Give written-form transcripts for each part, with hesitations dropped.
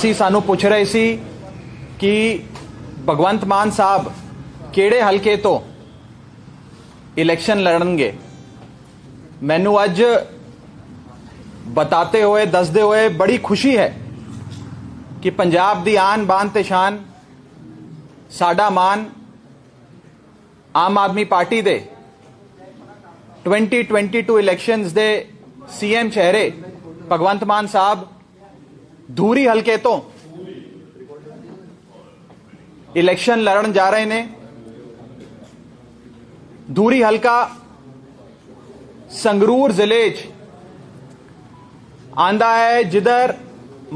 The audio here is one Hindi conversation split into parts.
ਸੀ ਸਾਨੂੰ ਪੁੱਛ ਰਹੇ ਸੀ कि भगवंत मान साहब ਕਿਹੜੇ ਹਲਕੇ ਤੋਂ इलेक्शन लड़नगे। मैनू अज बताते हुए दसदे हुए बड़ी खुशी है कि पंजाब दी आन बान ते शान साडा मान आम आदमी पार्टी दे 2022 इलैक्शनस दे सीएम चेहरे भगवंत मान साहब धूरी हलके तो इलैक्शन लड़न जा रहे ने। धूरी हलका संगरूर जिले च आंदा है जिधर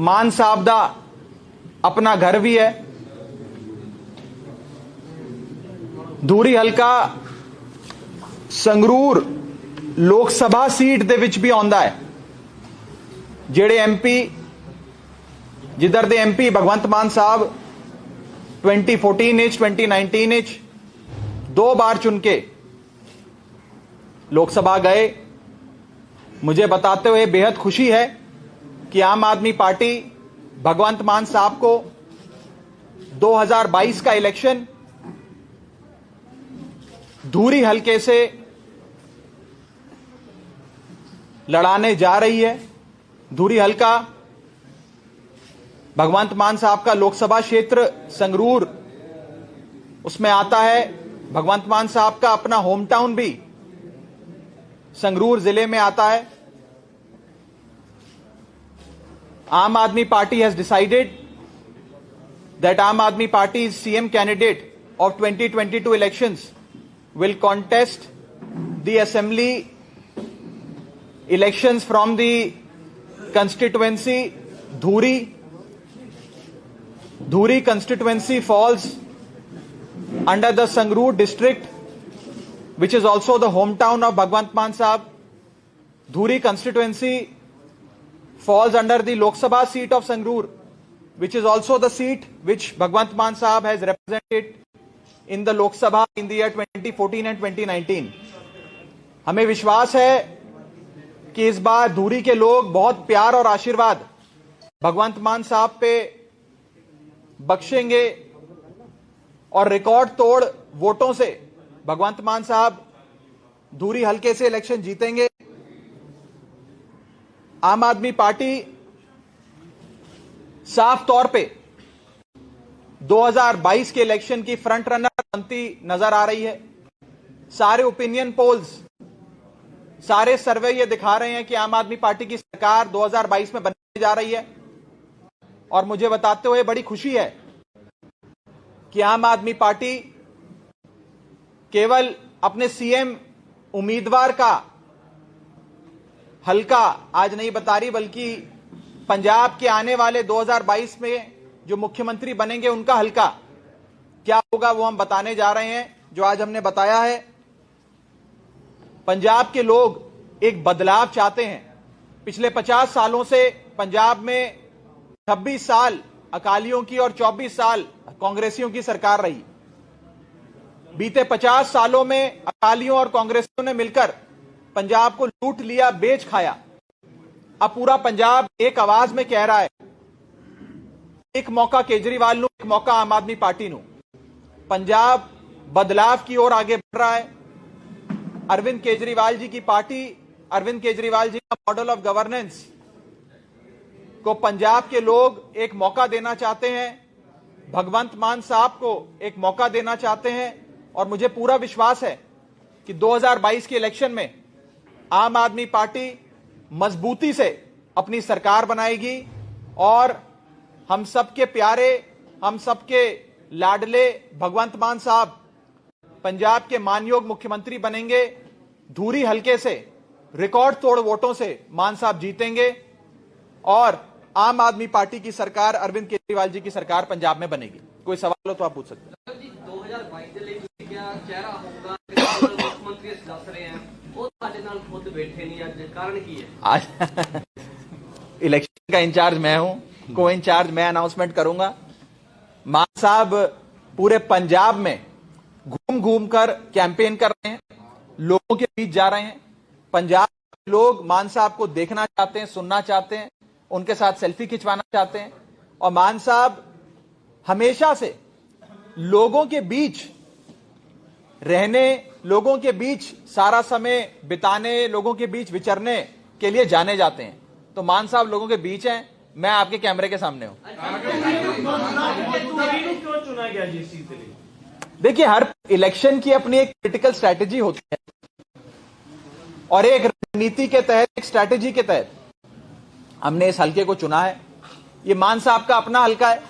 मान साहब दा अपना घर भी है। धूरी हलका संगरूर लोक सभा सीट दे विच भी आंदा है। जेड़े एमपी जिधर दे एमपी भगवंत मान साहब 2014 2019 दो बार चुन के लोकसभा गए। मुझे बताते हुए बेहद खुशी है कि आम आदमी पार्टी भगवंत मान साहब को 2022 का इलेक्शन धूरी हलके से लड़ाने जा रही है। धूरी हलका भगवंत मान साहब का लोकसभा क्षेत्र संगरूर उसमें आता है। भगवंत मान साहब का अपना होम टाउन भी संगरूर जिले में आता है। आम Aadmi party has decided that आम Aadmi party CM candidate of 2022 elections will contest the assembly elections from the constituency Dhuri. Dhuri constituency falls under the Sangrur district, which is also the hometown of Bhagwant Maan Sahab. Dhuri constituency falls under the Lok Sabha seat of Sangrur, which is also the seat which Bhagwant Maan Sahab has represented in the Lok Sabha in the year 2014 and 2019. हमें विश्वास है कि इस बार धूरी के लोग बहुत प्यार और आशीर्वाद भगवंत मान साहब पे बख्शेंगे और रिकॉर्ड तोड़ वोटों से भगवंत मान साहब धूरी हलके से इलेक्शन जीतेंगे। आम आदमी पार्टी साफ तौर पे 2022 के इलेक्शन की फ्रंट रनर बनती नजर आ रही है। सारे ओपिनियन पोल्स, सारे सर्वे ये दिखा रहे हैं कि आम आदमी पार्टी की सरकार 2022 में बनने जा रही है। और मुझे बताते हुए बड़ी खुशी है कि आम आदमी पार्टी केवल अपने सीएम उम्मीदवार का हलका आज नहीं बता रही, बल्कि पंजाब के आने वाले 2022 में जो मुख्यमंत्री बनेंगे उनका हलका क्या होगा वो हम बताने जा रहे हैं, जो आज हमने बताया है। पंजाब के लोग एक बदलाव चाहते हैं। पिछले 50 सालों से पंजाब में 26 साल अकालियों की और 24 साल कांग्रेसियों की सरकार रही। बीते 50 सालों में अकालियों और कांग्रेसियों ने मिलकर पंजाब को लूट लिया, बेच खाया। अब पूरा पंजाब एक आवाज में कह रहा है, एक मौका केजरीवाल नू, एक मौका आम आदमी पार्टी नू। पंजाब बदलाव की ओर आगे बढ़ रहा है। अरविंद केजरीवाल जी की पार्टी, अरविंद केजरीवाल जी का मॉडल ऑफ गवर्नेंस को पंजाब के लोग एक मौका देना चाहते हैं। भगवंत मान साहब को एक मौका देना चाहते हैं। और मुझे पूरा विश्वास है कि 2022 के इलेक्शन में आम आदमी पार्टी मजबूती से अपनी सरकार बनाएगी और हम सबके प्यारे, हम सबके लाडले भगवंत मान साहब पंजाब के मानयोग मुख्यमंत्री बनेंगे। धूरी हलके से रिकॉर्ड तोड़ वोटों से मान साहब जीतेंगे और आम आदमी पार्टी की सरकार, अरविंद केजरीवाल जी की सरकार पंजाब में बनेगी। कोई सवाल हो तो आप पूछ सकते हैं। 2022 ਦੇ ਲਈ क्या चेहरा होगा मुख्यमंत्री दस रहे हैं, वो ਸਾਡੇ ਨਾਲ खुद बैठे नहीं, आज कारण की है? आज इलेक्शन का इंचार्ज मैं हूं, को इंचार्ज मैं अनाउंसमेंट करूंगा। मान साहब पूरे पंजाब में घूम घूम कर कैंपेन कर रहे हैं, लोगों के बीच जा रहे हैं। पंजाब के लोग मान साहब को देखना चाहते हैं, सुनना चाहते हैं, उनके साथ सेल्फी खिंचवाना चाहते हैं। और मान साहब हमेशा से लोगों के बीच रहने, लोगों के बीच सारा समय बिताने, लोगों के बीच विचरने के लिए जाने जाते हैं। तो मान साहब लोगों के बीच हैं, मैं आपके कैमरे के सामने हूं। क्यों चुना गया जिस चीज के लिए? देखिए, हर इलेक्शन की अपनी एक पॉलिटिकल स्ट्रैटेजी होती है और एक रणनीति के तहत, एक स्ट्रैटेजी के तहत हमने इस हलके को चुना है। ये मान साहब का अपना हलका है,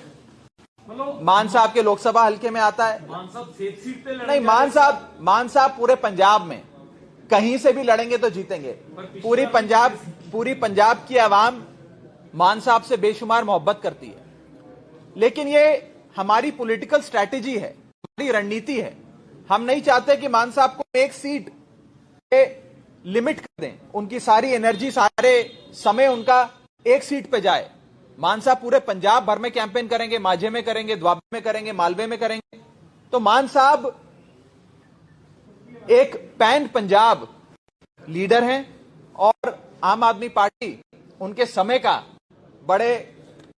मान साहब के लोकसभा हलके में आता है। मान साहब सेफ सीट पे लड़ेंगे? नहीं, मान साहब पूरे पंजाब में कहीं से भी लड़ेंगे तो जीतेंगे। पूरी पंजाब की आवाम मान साहब से बेशुमार मोहब्बत करती है, लेकिन ये हमारी पॉलिटिकल स्ट्रैटेजी है, हमारी रणनीति है। हम नहीं चाहते कि मान साहब को एक सीट पे लिमिट कर दें, उनकी सारी एनर्जी, सारे समय उनका एक सीट पे जाए। मान साहब पूरे पंजाब भर में कैंपेन करेंगे, माझे में करेंगे, द्वाबे में करेंगे, मालवे में करेंगे। तो मान साहब एक पैन पंजाब लीडर हैं और आम आदमी पार्टी उनके समय का बड़े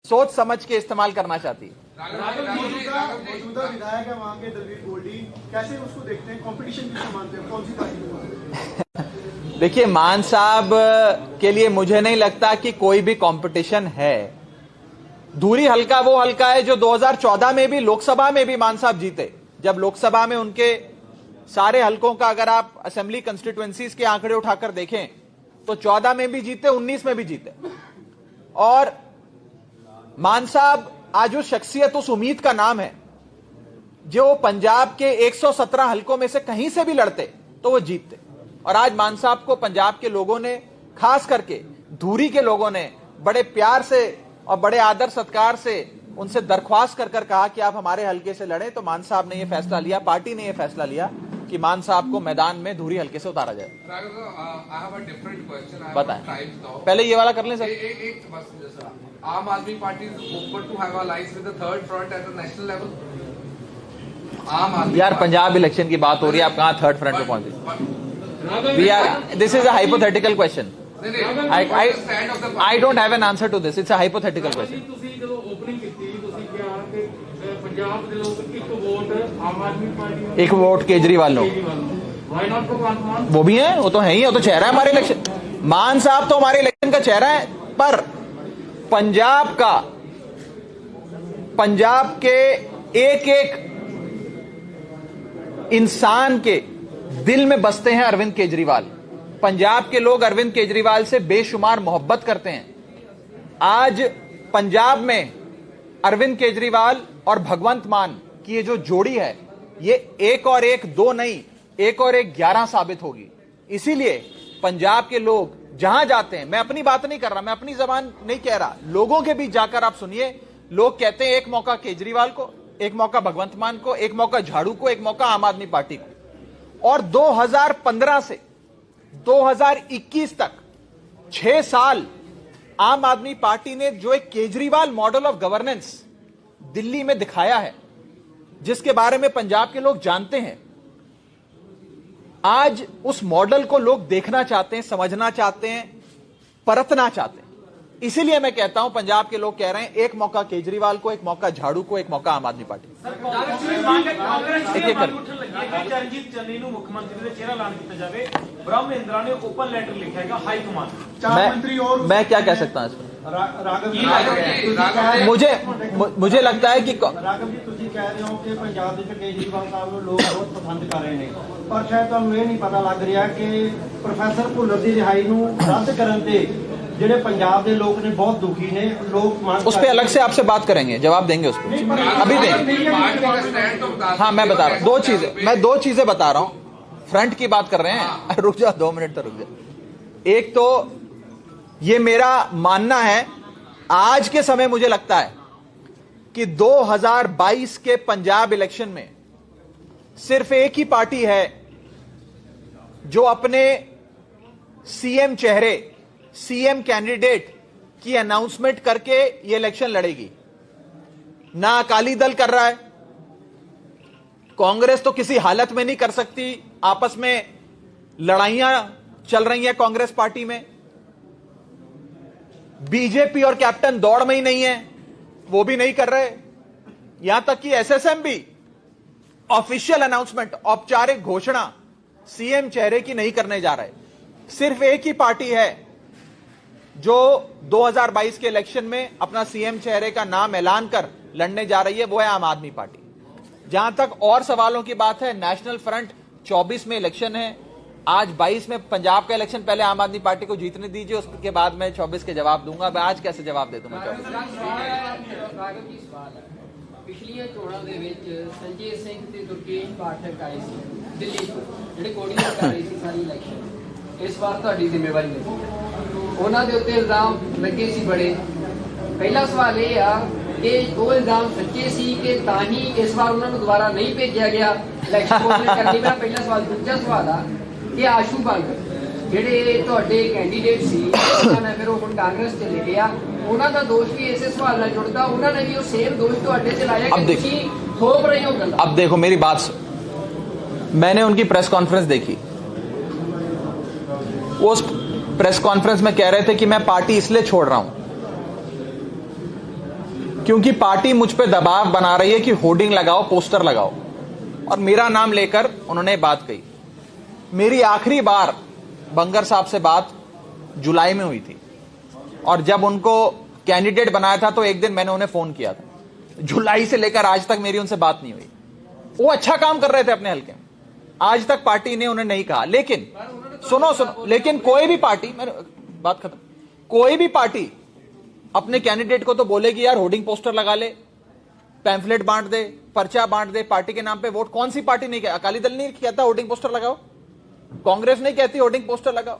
सोच समझ के इस्तेमाल करना चाहती है। मौजूदा विधायक है वहां के दलवीर गोल्डी, कैसे उसको देखते हैं? कंपटीशन किसको मानते हैं, कौन सी पार्टी को मानते हैं? देखिए, मान साहब के लिए मुझे नहीं लगता कि कोई भी कंपटीशन है। धूरी हल्का वो हल्का है जो 2014 में भी, लोकसभा में भी मान साहब जीते। जब लोकसभा में उनके सारे हलकों का अगर आप असेंबली कंस्टिट्यूएंसीज के आंकड़े उठाकर देखें तो 14 में भी जीते, 19 में भी जीते। और मान साहब आज उस शख्सियत, उस उम्मीद का नाम है जो पंजाब के 117 हलकों में से कहीं से भी लड़ते तो वो जीतते। और आज मान साहब को पंजाब के लोगों ने, खास करके धूरी के लोगों ने बड़े प्यार से और बड़े आदर सत्कार से उनसे दरख्वास्त कर कहा कि आप हमारे हलके से लड़ें। तो मान साहब ने यह फैसला लिया, पार्टी ने यह फैसला लिया कि मान साहब को मैदान में धूरी हलके से उतारा जाए। बताएं, पहले ये वाला कर लें sir. Aam Aadmi party open to have alliance with the third front at the national level. Aam Aadmi यार, पंजाब इलेक्शन की बात हो रही है, आप कहां थर्ड फ्रंट पे पहुंचे? We are, this is a hypothetical question. I don't have an answer to this. It's a hypothetical question. ਤੁਸੀਂ ਜਦੋਂ ਓਪਨਿੰਗ ਕੀਤੀ ਤੁਸੀਂ ਕਿਹਾ ਕਿ ਪੰਜਾਬ ਦੇ ਲੋਕ ਇੱਕ ਵੋਟ ਆਮ ਆਦਮੀ ਪਾਰਟੀ ਨੂੰ, एक vote Kejriwal no, why not Bhagwant Mann? वो भी है, वो तो है ही, वो तो चेहरा है हमारे इलेक्शन। मान साहब तो हमारे इलेक्शन का चेहरा है, पर पंजाब के एक एक इंसान के दिल में बसते हैं अरविंद केजरीवाल। पंजाब के लोग अरविंद केजरीवाल से बेशुमार मोहब्बत करते हैं। आज पंजाब में अरविंद केजरीवाल और भगवंत मान की ये जो जोड़ी है, ये 1 और 1 2 नहीं, 1 और 1 11 साबित होगी। इसीलिए पंजाब के लोग जहां जाते हैं, मैं अपनी बात नहीं कर रहा, मैं अपनी जबान नहीं कह रहा, लोगों के बीच जाकर आप सुनिए, लोग कहते हैं एक मौका केजरीवाल को, एक मौका भगवंत मान को, एक मौका झाड़ू को, एक मौका आम आदमी पार्टी को। और 2015 से 2021 तक 6 साल आम आदमी पार्टी ने जो एक Kejriwal model of governance Delhi में दिखाया है, जिसके बारे में पंजाब के लोग जानते हैं, आज उस मॉडल को लोग देखना चाहते हैं, समझना चाहते हैं, परखना चाहते हैं। इसीलिए मैं कहता हूं, पंजाब के लोग कह रहे हैं एक मौका केजरीवाल को, एक मौका झाड़ू को, एक मौका आम आदमी पार्टी। ਚਰਨਜੀਤ ਚੰਨੀ ਨੂੰ ਮੁੱਖ ਮੰਤਰੀ ਦਾ ਚਿਹਰਾ ਐਲਾਨ ਕੀਤਾ ਜਾਵੇ। ਬ੍ਰਹਮ ਮਹਿੰਦਰਾ ਨੇ ਓਪਨ ਲੈਟਰ ਲਿਖਿਆ ਹੈਗਾ हाई कमान। चार मंत्री और मैं क्या कह सकता हूं इसमें? राघव जी, मुझे लगता है कि ਰਾਘਵ ਜੀ ਤੁਸੀਂ ਕਹਿ ਰਹੇ ਹੋ ਕਿ ਪੰਜਾਬ ਵਿੱਚ ਕੇਜਰੀਵਾਲ ਸਾਹਿਬ ਨੂੰ ਲੋਕ ਬਹੁਤ ਪਸੰਦ ਕਰ ਰਹੇ ਨੇ, ਪਰ ਸ਼ਾਇਦ ਤੁਹਾਨੂੰ ਇਹ ਨਹੀਂ ਪਤਾ ਲੱਗ ਰਿਹਾ ਕਿ ਪ੍ਰੋਫੈਸਰ ਭੁੱਲਰ ਦੀ ਰਿਹਾਈ ਨੂੰ ਰੱਦ ਕਰਨ ਤੇ ਜਿਹੜੇ ਪੰਜਾਬ ਦੇ ਲੋਕ ਨੇ ਬਹੁਤ ਦੁਖੀ ਨੇ। ਲੋग उस पर अलग से आपसे बात करेंगे, जवाब देंगे उस पर, अभी देंगे। हाँ, मैं बता रहा हूं मैं दो चीजें बता रहा हूं। फ्रंट की बात कर रहे हैं, रुक जाओ 2 मिनट तो रुक जाओ। एक तो ये मेरा मानना है, आज के समय मुझे लगता है कि 2022 के पंजाब इलेक्शन में सिर्फ एक ही पार्टी है जो अपने सीएम चेहरे, सीएम कैंडिडेट की अनाउंसमेंट करके ये इलेक्शन लड़ेगी। ना अकाली दल कर रहा है, कांग्रेस तो किसी हालत में नहीं कर सकती, आपस में लड़ाइयां चल रही हैं कांग्रेस पार्टी में, बीजेपी और कैप्टन दौड़ में ही नहीं है, वो भी नहीं कर रहे। यहां तक कि एसएसएम भी ऑफिशियल अनाउंसमेंट, औपचारिक घोषणा सीएम चेहरे की नहीं करने जा रहे। सिर्फ एक ही पार्टी है जो 2022 के इलेक्शन में अपना सीएम चेहरे का नाम ऐलान कर लड़ने जा रही है, वो है आम आदमी पार्टी। जहां तक और सवालों की बात है, नेशनल फ्रंट 24 में इलेक्शन है, आज 22 में पंजाब का इलेक्शन, पहले आम आदमी पार्टी को जीतने दीजिए, उसके बाद मैं 24 के जवाब दूंगा। मैं आज कैसे जवाब दे दूंगा 24? ਪਿਛਲੀਆਂ ਚੋਣਾਂ ਦੇ ਵਿੱਚ ਸੰਜੇ ਸਿੰਘ ਤੇ ਦੁਰਗੇਸ਼ ਪਾਠਕ ਆਏ ਸੀ ਦਿੱਲੀ ਤੋਂ, ਜਿਹੜੇ ਕੋਡੀਆਂ ਕਰ ਰਹੇ ਸੀ ਸਾਰੀ ਇਲੈਕਸ਼ਨ। ਇਸ ਵਾਰ ਤੁਹਾਡੀ ਜ਼ਿੰਮੇਵਾਰੀ ਹੈ, ਉਹਨਾਂ ਦੇ ਉੱਤੇ ਇਲਜ਼ਾਮ ਲੱਗੇ ਸੀ ਬੜੇ। ਪਹਿਲਾ ਸਵਾਲ ਇਹ ਆ ਕਿ ਉਹ ਇਲਜ਼ਾਮ ਸੱਚੇ ਸੀ ਕਿ ਤਾਂ ਹੀ ਇਸ ਵਾਰ ਉਹਨਾਂ ਨੂੰ ਦੁਬਾਰਾ ਨਹੀਂ ਭੇਜਿਆ ਗਿਆ ਇਲੈਕਸ਼ਨ ਕੋਸ਼ਿਸ਼ ਕਰਨੀ। ਮੇਰਾ ਪਹਿਲਾ ਸਵਾਲ। ਦੂਜਾ ਸਵਾਲ ਆ ਕਿ ਆਸ਼ੂ ਬਾਂਗਰ ਜਿਹੜੇ ਤੁਹਾਡੇ ਕੈਂਡੀਡੇਟ ਸੀ, ਉਹਨਾਂ ਨੇ ਫਿਰ ਉਹ ਹੁਣ ਕਾਂਗਰਸ ਚ ਲਿਖੇ ਆ, ਉਹਨਾਂ ਦਾ ਦੋਸ਼ ਵੀ ਇਸੇ ਸਵਾਲ ਨਾਲ ਜੁੜਦਾ। ਉਹਨਾਂ ਨੇ ਵੀ ਉਹ ਸੇਮ ਦੋਸ਼ ਤੁਹਾਡੇ ਤੇ ਲਾਇਆ कि ਤੁਸੀਂ थोप रहे हो गल्ला। अब देखो मेरी बात सुन, मैंने उनकी प्रेस कॉन्फ्रेंस देखी। वो उस प्रेस कॉन्फ्रेंस में कह रहे थे कि मैं पार्टी इसलिए छोड़ रहा हूं क्योंकि पार्टी मुझ पे दबाव बना रही है कि होर्डिंग लगाओ, पोस्टर लगाओ, और मेरा नाम लेकर उन्होंने बात कही। मेरी आखिरी बार बंगर साहब से बात जुलाई में हुई थी, और जब उनको कैंडिडेट बनाया था तो एक दिन मैंने उन्हें फोन किया था। जुलाई से लेकर आज तक मेरी उनसे बात नहीं हुई। वो अच्छा काम कर रहे थे अपने हल्के में, आज तक पार्टी ने उन्हें नहीं कहा। लेकिन सुनो, लेकिन कोई भी पार्टी, मेरी बात खत्म, कोई भी पार्टी अपने कैंडिडेट को तो बोलेगी यार होर्डिंग पोस्टर लगा ले, पैम्फलेट बांट दे, पर्चा बांट दे, पार्टी के नाम पे वोट। कौन सी पार्टी नहीं कहती? अकाली दल नहीं कहता होर्डिंग पोस्टर लगाओ, कांग्रेस नहीं कहती होर्डिंग पोस्टर लगाओ।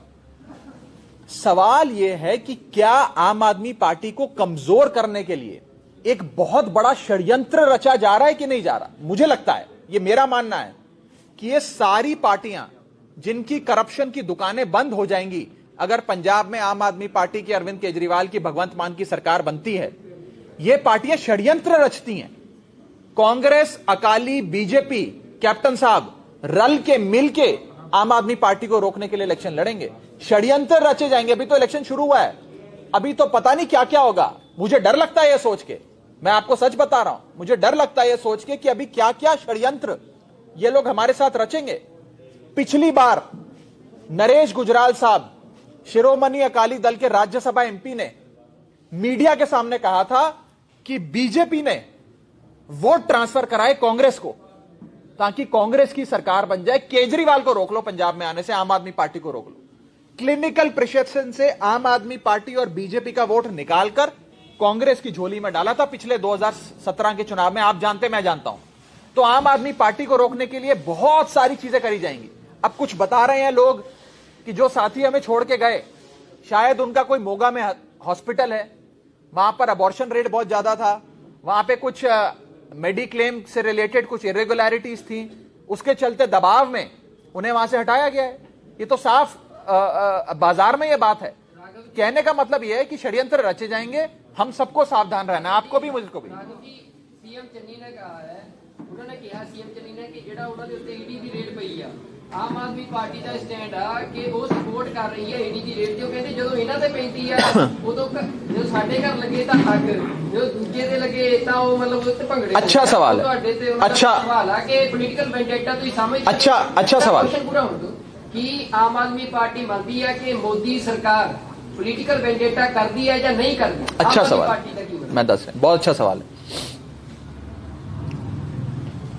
सवाल यह है कि क्या आम आदमी पार्टी को कमजोर करने के लिए एक बहुत बड़ा षड्यंत्र रचा जा रहा है कि नहीं जा रहा? मुझे लगता है, यह मेरा मानना है कि ये सारी पार्टियां जिनकी करप्शन की दुकानें बंद हो जाएंगी अगर पंजाब में आम आदमी पार्टी की, अरविंद केजरीवाल की, भगवंत मान की सरकार बनती है। ये पार्टियां षड्यंत्र रचती हैं। कांग्रेस, अकाली, बीजेपी, कैप्टन साहब रल के मिल के आम आदमी पार्टी को रोकने के लिए इलेक्शन लड़ेंगे। षड्यंत्र रचे जाएंगे। अभी तो इलेक्शन शुरू हुआ है, अभी तो पता नहीं क्या क्या होगा। मुझे डर लगता है यह सोच के, मैं आपको सच बता रहा हूं, मुझे डर लगता है यह सोच के कि अभी क्या क्या षड्यंत्र ये लोग हमारे साथ रचेंगे। पिछली बार नरेश गुजराल साहब, शिरोमणि अकाली दल के राज्यसभा एमपी, ने मीडिया के सामने कहा था कि बीजेपी ने वोट ट्रांसफर कराए कांग्रेस को ताकि कांग्रेस की सरकार बन जाए। केजरीवाल को रोक लो पंजाब में आने से, आम आदमी पार्टी को रोक लो। क्लिनिकल प्रिसेप्शन से आम आदमी पार्टी और बीजेपी का वोट निकालकर कांग्रेस की झोली में डाला था पिछले 2017 के चुनाव में। आप जानते, मैं जानता हूं। तो आम आदमी पार्टी को रोकने के लिए बहुत सारी चीजें करी जाएंगी। अब कुछ बता रहे हैं लोग कि जो साथी हमें छोड़ के गए, शायद उनका कोई मोगा में हॉस्पिटल है, वहां पर अबॉर्शन रेट बहुत ज्यादा था, वहां पे कुछ मेडिक्लेम से रिलेटेड कुछ इरेगुलरिटीज थी, उसके चलते दबाव में उन्हें वहां से हटाया गया है। ये तो साफ बाजार में ये बात है। कहने का मतलब यह है कि षड्यंत्र रचे जाएंगे, हम सबको सावधान रहना, आपको भी मुझको भी। सीएम चन्नी ने कहा है, उन्होंने कहा सीएम चन्नी ने कि जेड़ा उन्होंने उत्ते ईडी दी रेट पई आ, आम आदमी पार्टी का स्टैंड आ कि वो सपोर्ट कर रही है ईडी की रेट। जो कहते ਜਦੋਂ ਇਹਨਾਂ ਤੇ ਪੈਂਦੀ ਆ ਉਦੋਂ ਜਦੋਂ ਸਾਡੇ ਘਰ ਲੱਗੇ ਤਾਂ ਹੱਕ, ਜਦੋਂ ਦੂਜੇ ਦੇ ਲੱਗੇ ਤਾਂ ਉਹ ਮਤਲਬ ਉੱਤੇ ਭੰਗੜੇ। अच्छा सवाल है, ਤੁਹਾਡੇ ਤੇ अच्छा सवाल आ कि पॉलिटिकल वेंडेटा ਤੁਸੀਂ समझ। अच्छा सवाल पूरा हो दो कि आम आदमी पार्टी मानती है कि मोदी सरकार पॉलिटिकल वेंडेटा करती है या नहीं करती? अच्छा सवाल, मैं दस रहा, बहुत अच्छा सवाल है।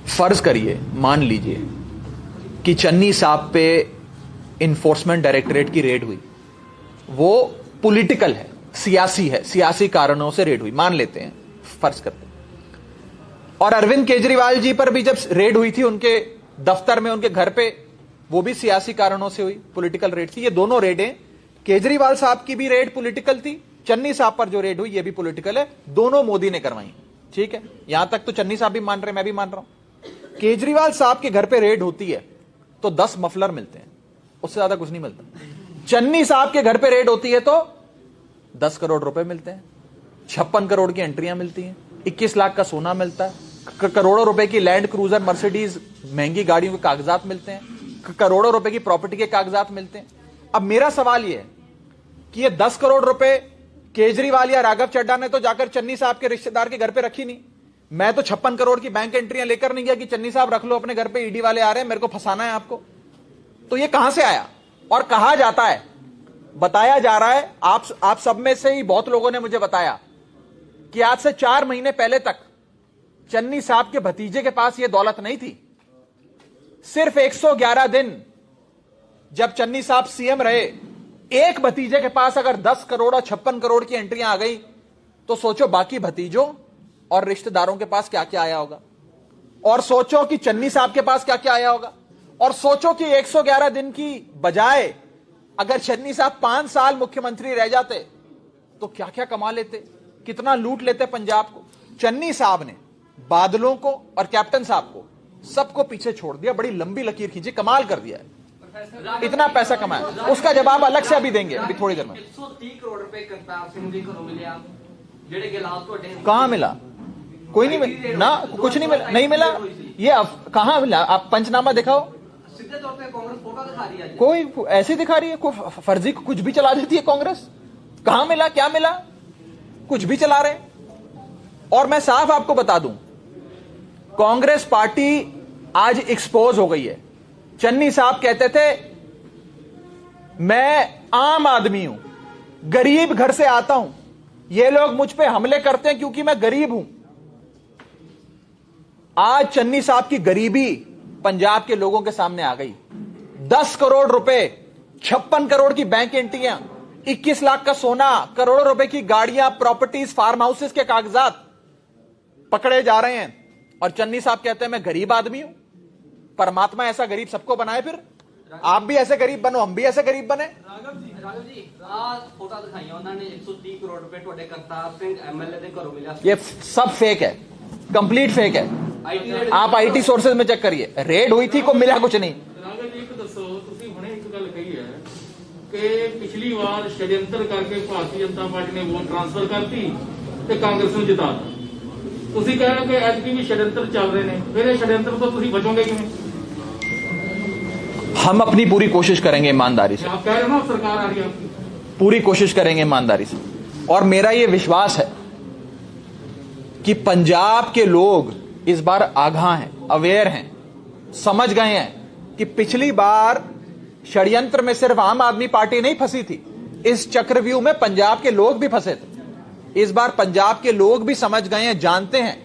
फर्ज करिए, मान लीजिए कि चन्नी साहब पे इन्फोर्समेंट डायरेक्टरेट की रेड हुई, वो पॉलिटिकल है, सियासी है, सियासी कारणों से रेड हुई, मान लेते हैं, फर्ज करते हैं। और अरविंद केजरीवाल जी पर भी जब रेड हुई थी उनके दफ्तर में, उनके घर पे, वो भी सियासी कारणों से हुई, पॉलिटिकल रेड थी। ये दोनों रेडें, केजरीवाल साहब की भी रेड पॉलिटिकल थी, चन्नी साहब पर जो रेड हुई ये भी पॉलिटिकल है, दोनों मोदी ने करवाई। ठीक है, यहां तक तो चन्नी साहब भी मान रहे, मैं भी मान रहा हूं। केजरीवाल साहब के घर पे रेड होती है तो 10 मफलर मिलते हैं, उससे ज्यादा कुछ नहीं मिलता। चन्नी साहब के घर पे रेड होती है तो 10 करोड़ रुपए मिलते हैं, 56 करोड़ की एंट्रियां मिलती हैं, 21 लाख का सोना मिलता है, करोड़ों रुपए की लैंड क्रूजर, मर्सिडीज, महंगी गाड़ियों के कागजात मिलते हैं, करोड़ों रुपए की प्रॉपर्टी के कागजात मिलते हैं। अब मेरा सवाल यह है कि ये 10 करोड़ रुपए केजरीवाल या राघव चड्ढा ने तो जाकर चन्नी साहब के रिश्तेदार के घर पे रखी नहीं। मैं तो 56 करोड़ की बैंक एंट्रियां लेकर नहीं गया कि चन्नी साहब रख लो अपने घर पे, ईडी वाले आ रहे हैं, मेरे को फंसाना है आपको। तो ये कहां से आया? और कहा जाता है, बताया जा रहा है, आप सब में से ही बहुत लोगों ने मुझे बताया कि आज से 4 महीने पहले तक चन्नी साहब के भतीजे के पास यह दौलत नहीं थी। सिर्फ 111 दिन जब चन्नी साहब सीएम रहे, एक भतीजे के पास अगर 10 करोड़ और 56 करोड़ की एंट्रियां आ गई, तो सोचो बाकी भतीजों और रिश्तेदारों के पास क्या क्या आया होगा, और सोचो कि चन्नी साहब के पास क्या क्या आया होगा, और सोचो कि 111 दिन की बजाय अगर चन्नी साहब 5 साल मुख्यमंत्री रह जाते तो क्या क्या कमा लेते, कितना लूट लेते पंजाब को। चन्नी साहब ने बादलों को और कैप्टन साहब को सबको पीछे छोड़ दिया, बड़ी लंबी लकीर खींची, कमाल कर दिया है, इतना पैसा कमाया। उसका जवाब अलग से अभी देंगे, अभी थोड़ी देर में। 130 करोड़ रुपए करतार सिंह जी को मिले, जेडे गिलास ਤੁਹਾਡੇ कहां मिला? कोई नहीं मिला ना, कुछ नहीं मिला, नहीं मिला। ये कहां मिला? आप पंचनामा दिखाओ। सीधे तौर पे कांग्रेस फोटो दिखा रही है, कोई ऐसे दिखा रही है, कोई फर्जी कुछ भी चला देती है कांग्रेस। कहां मिला, क्या मिला? कुछ भी चला रहे हैं। और मैं साफ आपको बता दूं, कांग्रेस पार्टी आज एक्सपोज हो गई है। चन्नी साहब कहते थे मैं आम आदमी हूं, गरीब घर से आता हूं, ये लोग मुझ पे हमले करते हैं क्योंकि मैं गरीब हूं। आज चन्नी साहब की गरीबी पंजाब के लोगों के सामने आ गई। 10 करोड़ रुपए, 56 करोड़ की बैंक एंट्रियां, 21 लाख का सोना, करोड़ों रुपए की गाड़ियां, प्रॉपर्टीज, फार्म हाउसेस के कागजात पकड़े जा रहे हैं, और चन्नी साहब कहते हैं मैं गरीब आदमी हूं। परमात्मा ऐसा गरीब सबको बनाए, फिर आप भी ऐसे गरीब बनो, हम भी ऐसे गरीब बने। राघव जी आज फोटो दिखाई उन्होंने 130 करोड़ रुपए ਤੁਹਾਡੇ करतार सिंह एमएलए ਦੇ ਘਰੋਂ ਮਿਲਿਆ। ये सब फेक है, कंप्लीट फेक है। आप आईटी सोर्सेज में चेक करिए, रेड हुई थी, को मिला कुछ नहीं। ਰਾਘਵ ਜੀ ਇੱਕ ਦੱਸੋ, ਤੁਸੀਂ ਹੁਣੇ ਇੱਕ ਗੱਲ ਕਹੀ ਹੈ ਕਿ ਪਿਛਲੀ ਵਾਰ ਸ਼ਡਿਅੰਤਰ ਕਰਕੇ ਭਾਰਤੀ ਜਨਤਾ ਪਾਰਟੀ ਨੇ ਵੋਟ ਟ੍ਰਾਂਸਫਰ ਕਰਤੀ ਤੇ ਕਾਂਗਰਸ ਨੂੰ ਜਿਤਾਤਾ। ਤੁਸੀਂ ਕਹਿ ਰਹੇ ਹੋ ਕਿ ਐਤਕੀ ਵੀ ਸ਼ਡਿਅੰਤਰ ਚੱਲ ਰਹੇ ਨੇ, ਫਿਰ ਇਹ ਸ਼ਡਿਅੰਤਰ ਤੋਂ ਤੁਸੀਂ ਬਚੋਗੇ ਕਿਵੇਂ? हम अपनी पूरी कोशिश करेंगे ईमानदारी से, आप कह रहे हो ना सरकार आ रही है आपकी, पूरी कोशिश करेंगे ईमानदारी से। और मेरा यह विश्वास है कि पंजाब के लोग इस बार आगाह हैं, अवेयर हैं, समझ गए हैं कि पिछली बार षड्यंत्र में सिर्फ आम आदमी पार्टी नहीं फंसी थी, इस चक्रव्यूह में पंजाब के लोग भी फंसे थे। इस बार पंजाब के लोग भी समझ गए हैं, जानते हैं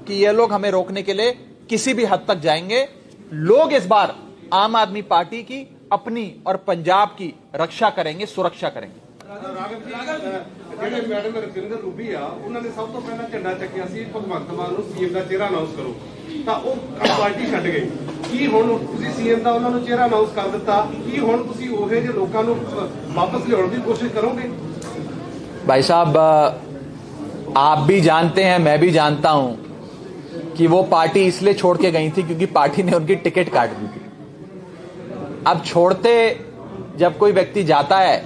कि ये लोग हमें रोकने के लिए किसी भी हद तक जाएंगे। लोग इस बार आम आदमी पार्टी की, अपनी और पंजाब की रक्षा करेंगे, सुरक्षा करेंगे। ਜਿਹੜੇ ਮੈਡਮ ਰਵਿੰਦਰ ਰੂਬੀ ਆ, ਉਹਨਾਂ ਨੇ ਸਭ ਤੋਂ ਪਹਿਲਾਂ ਝੰਡਾ ਚੱਕਿਆ ਸੀ ਭਗਵੰਤ ਮਾਨ ਨੂੰ ਸੀਐਮ ਦਾ ਚਿਹਰਾ ਅਨਾਉਂਸ ਕਰੋ, ਤਾਂ ਉਹ ਪਾਰਟੀ ਛੱਡ ਗਏ। ਕੀ ਹੁਣ ਤੁਸੀਂ ਸੀਐਮ ਦਾ ਉਹਨਾਂ ਨੂੰ ਚਿਹਰਾ ਅਨਾਉਂਸ ਕਰ ਦਿੱਤਾ, ਕੀ ਹੁਣ ਤੁਸੀਂ ਉਹੇ ਜਿਹੇ ਲੋਕਾਂ ਨੂੰ ਵਾਪਸ ਲਿਆਉਣ ਦੀ ਕੋਸ਼ਿਸ਼ ਕਰੋਗੇ? भाई साहब, आप भी जानते हैं, मैं भी जानता हूं कि वो पार्टी इसलिए छोड़ के गई थी क्योंकि पार्टी ने उनकी टिकट काट दी थी। अब छोड़ते जब कोई व्यक्ति जाता है,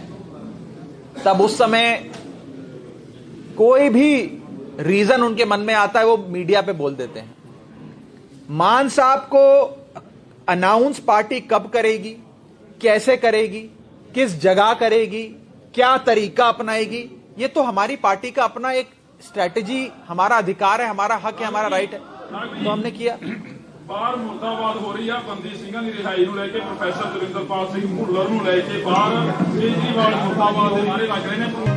तब उस समय कोई भी रीजन उनके मन में आता है, वो मीडिया पे बोल देते हैं। मान साहब को अनाउंस पार्टी कब करेगी, कैसे करेगी, किस जगह करेगी, क्या तरीका अपनाएगी, ये तो हमारी पार्टी का अपना एक स्ट्रैटेजी, हमारा अधिकार है, हमारा हक है, हमारा राइट है, तो हमने किया। ਬਾਹਰ ਮੁਰਦਾਬਾਦ ਹੋ ਰਹੀ ਆ ਬੰਦੀ ਸਿੰਘਾਂ ਦੀ ਰਿਹਾਈ ਨੂੰ ਲੈ ਕੇ, ਪ੍ਰੋਫੈਸਰ ਸੁਰਿੰਦਰਪਾਲ ਸਿੰਘ ਭੁੱਲਰ ਨੂੰ ਲੈ ਕੇ ਬਾਹਰ ਕੇਜਰੀਵਾਲ ਮੁਰਦਾਬਾਦ ਦੇ ਨਾਰੇ ਲੱਗ ਰਹੇ ਨੇ।